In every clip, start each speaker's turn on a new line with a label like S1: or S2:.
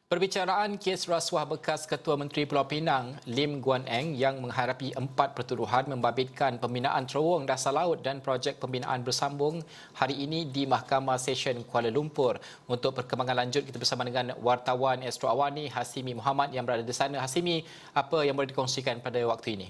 S1: Perbicaraan kes rasuah bekas Ketua Menteri Pulau Pinang, Lim Guan Eng yang menghadapi 4 pertuduhan membabitkan pembinaan terowong dasar laut dan projek pembinaan bersambung hari ini di Mahkamah Session Kuala Lumpur. Untuk perkembangan lanjut, kita bersama dengan wartawan Astro Awani, Hasimi Muhammad yang berada di sana. Hasimi, apa yang boleh dikongsikan pada waktu ini?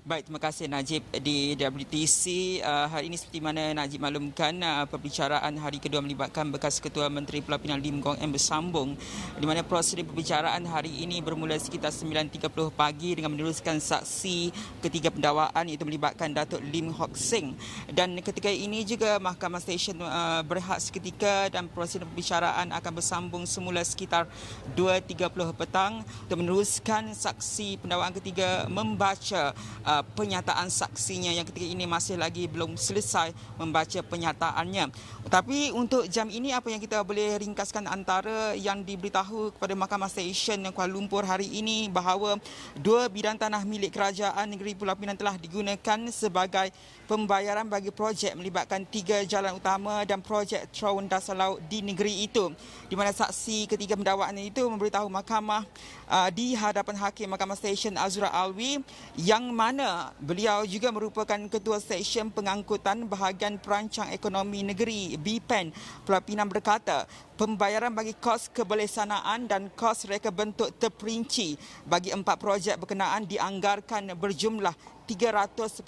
S2: Baik, terima kasih Najib. Di WTC hari ini seperti mana Najib maklumkan, perbicaraan hari kedua melibatkan bekas Ketua Menteri Pulau Pinang Lim Guan Eng bersambung, di mana prosedur perbicaraan hari ini bermula sekitar 9.30 pagi dengan meneruskan saksi ketiga pendakwaan iaitu melibatkan Datuk Lim Hock Seng. Dan ketika ini juga Mahkamah Session berehat seketika dan prosedur perbicaraan akan bersambung semula sekitar 2.30 petang untuk meneruskan saksi pendakwaan ketiga membaca penyataan saksinya yang ketika ini masih lagi belum selesai membaca penyataannya. Tapi untuk jam ini apa yang kita boleh ringkaskan antara yang diberitahu kepada Mahkamah Session Kuala Lumpur hari ini bahawa 2 bidang tanah milik Kerajaan Negeri Pulau Pinang telah digunakan sebagai pembayaran bagi projek melibatkan 3 jalan utama dan projek terowong dasar laut di negeri itu, di mana saksi ketiga pendakwaan itu memberitahu mahkamah di hadapan Hakim Mahkamah Session Azura Alwi yang mana beliau juga merupakan Ketua Seksyen Pengangkutan Bahagian Perancang Ekonomi Negeri BPEN Pulau Pinang berkata pembayaran bagi kos kebolehsanaan dan kos reka bentuk terperinci bagi 4 projek berkenaan dianggarkan berjumlah 300.5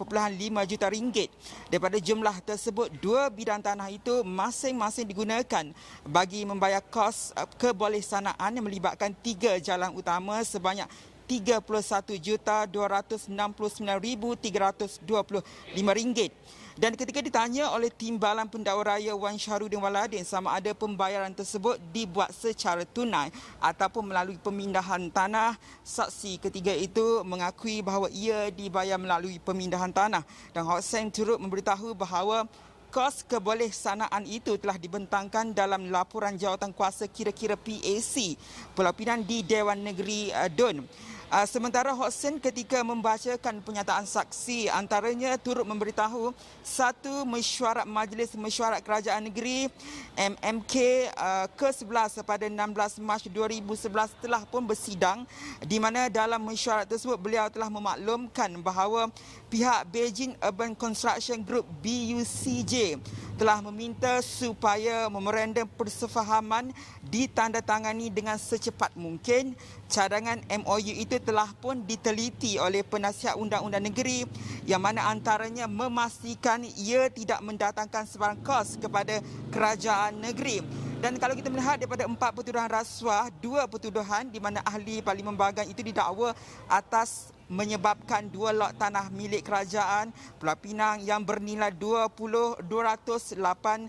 S2: juta ringgit. Daripada jumlah tersebut, 2 bidang tanah itu masing-masing digunakan bagi membayar kos kebolehsanaan yang melibatkan 3 jalan utama sebanyak RM31,269,325. Dan ketika ditanya oleh Timbalan Pendakwa Raya Wan Syahrudin Waladin sama ada pembayaran tersebut dibuat secara tunai ataupun melalui pemindahan tanah, saksi ketiga itu mengakui bahawa ia dibayar melalui pemindahan tanah. Dan Hock Seng turut memberitahu bahawa kos kebolehsanaan itu telah dibentangkan dalam laporan jawatankuasa kira-kira PAC Pulau Pinang di Dewan Negeri Dun. Sementara Hock Seng ketika membacakan penyataan saksi antaranya turut memberitahu satu mesyuarat Majlis Mesyuarat Kerajaan Negeri MMK ke-11 pada 16 Mac 2011 telah pun bersidang, di mana dalam mesyuarat tersebut beliau telah memaklumkan bahawa pihak Beijing Urban Construction Group BUCJ telah meminta supaya memorandum persefahaman ditandatangani dengan secepat mungkin. Cadangan MOU itu telah pun diteliti oleh penasihat undang-undang negeri yang mana antaranya memastikan ia tidak mendatangkan sebarang kos kepada kerajaan negeri. Dan kalau kita melihat daripada 4 pertuduhan rasuah, 2 pertuduhan di mana ahli Parlimen Bahagian itu didakwa atas menyebabkan 2 lot tanah milik kerajaan Pulau Pinang yang bernilai 208.8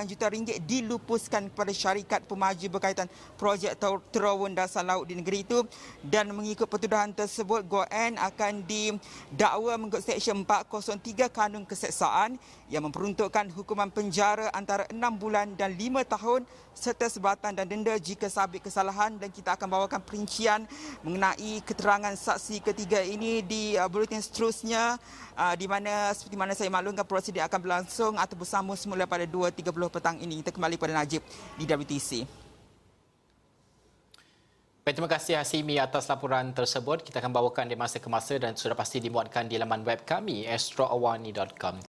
S2: juta ringgit dilupuskan kepada syarikat pemaju berkaitan projek terowong dasar laut di negeri itu. Dan mengikut pertuduhan tersebut, Guan akan didakwa mengikut Seksyen 403 Kanun Keseksaan yang memperuntukkan hukuman penjara antara 6 bulan dan 5 tahun serta sebatan dan denda jika sabit kesalahan. Dan kita akan bawakan perincian mengenai keterangan saksi ketiga ini di buletin seterusnya, di mana seperti mana saya maklumkan prosedur akan berlangsung atau bersambung semula pada 2.30 petang ini. Kita kembali pada Najib di WTC.
S1: Baik, terima kasih Hasimi atas laporan tersebut. Kita akan bawakan di masa ke masa dan sudah pasti dimuatkan di laman web kami astroawani.com.